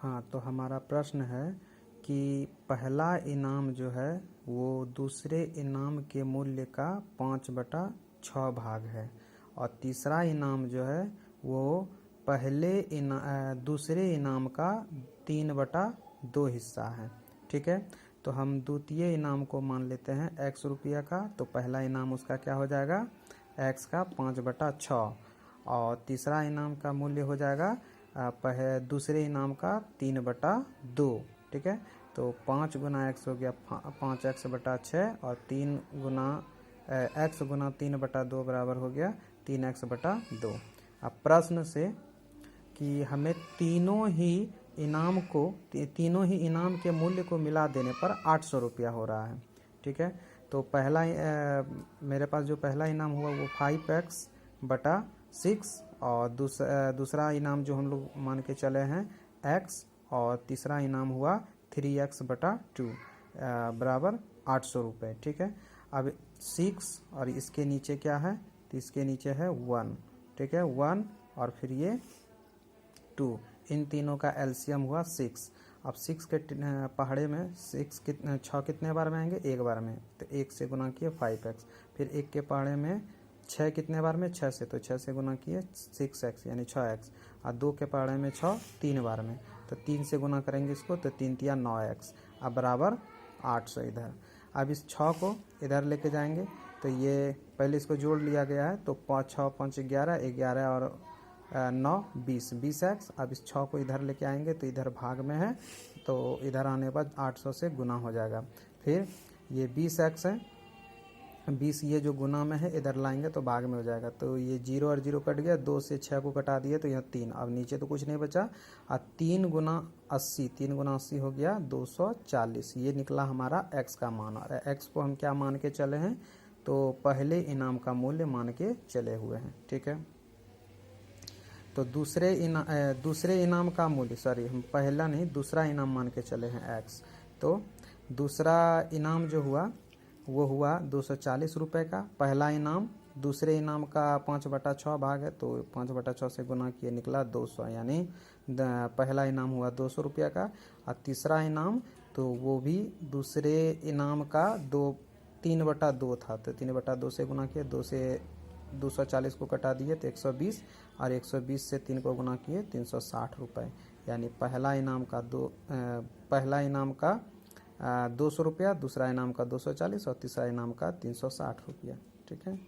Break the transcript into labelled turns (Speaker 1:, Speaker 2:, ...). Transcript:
Speaker 1: हाँ, तो हमारा प्रश्न है कि पहला इनाम जो है वो दूसरे इनाम के मूल्य का 5/6 भाग है और तीसरा इनाम जो है वो दूसरे इनाम का 3/2 हिस्सा है। ठीक है, तो हम द्वितीय इनाम को मान लेते हैं x रुपया का, तो पहला इनाम उसका क्या हो जाएगा x का 5/6 और तीसरा इनाम का मूल्य हो जाएगा दूसरे इनाम का 3/2। ठीक है, तो 5 गुना x हो गया 5x/6 और 3 गुना x गुना 3/2 बराबर हो गया 3x/2। अब प्रश्न से कि हमें तीनों ही इनाम के मूल्य को मिला देने पर 800 रुपया हो रहा है। ठीक है, तो मेरे पास जो पहला इनाम हुआ वो 5x/6 और दूसरा इनाम जो हम लोग मान के चले हैं x और तीसरा इनाम हुआ 3x/2 बराबर 800 रुपये। ठीक है, अब 6 और इसके नीचे क्या है, तो इसके नीचे है 1। ठीक है, 1 और फिर ये 2, इन तीनों का एलसीएम हुआ 6। अब 6 के पहाड़े में 6 कितने बार में आएंगे, एक बार में, तो 1 से गुना किए 5x। फिर 1 के पहाड़े में 6 कितने बार में, 6 से, तो 6 से गुना किए 6x यानी 6x। और 2 के पहाड़े में 6 3 बार में, तो 3 से गुना करेंगे इसको, तो 3 तिया 9x। अब बराबर 800 इधर। अब इस 6 को इधर लेके जाएंगे, तो ये पहले इसको जोड़ लिया गया है, तो 5 6 5 11, 11 और 9 20x। अब इस 6 को इधर लेके आएंगे तो इधर भाग में है, तो इधर आने के बाद 800 से गुना हो जाएगा। फिर ये 20x है, 20 ये जो गुना में है इधर लाएंगे तो भाग में हो जाएगा, तो ये 0 और 0 कट गया, 2 से 6 को कटा दिए तो यह 3। अब नीचे तो कुछ नहीं बचा, और 3 गुना 80 हो गया 240। ये निकला हमारा x का मान, और x को हम क्या मान के चले हैं, तो पहले इनाम का मूल्य मान के चले हुए हैं। ठीक है, तो दूसरे इनाम का मूल्य, हम पहला नहीं दूसरा इनाम मान के चले हैं x। तो दूसरा इनाम जो हुआ वो हुआ 240 रुपये का। पहला इनाम दूसरे इनाम का 5/6 भाग है, तो 5/6 से गुना किए निकला 200, यानी पहला इनाम हुआ 200 रुपया का। और तीसरा इनाम तो वो भी दूसरे इनाम का 3/2 था, तो 3/2 से गुना किए, 2 से 240 को कटा दिए तो 120, और 120 से 3 को गुना किए 360 रुपये। यानी पहला इनाम का 200 रुपया, दूसरा इनाम का 240 और तीसरा इनाम का 360 रुपया। ठीक है।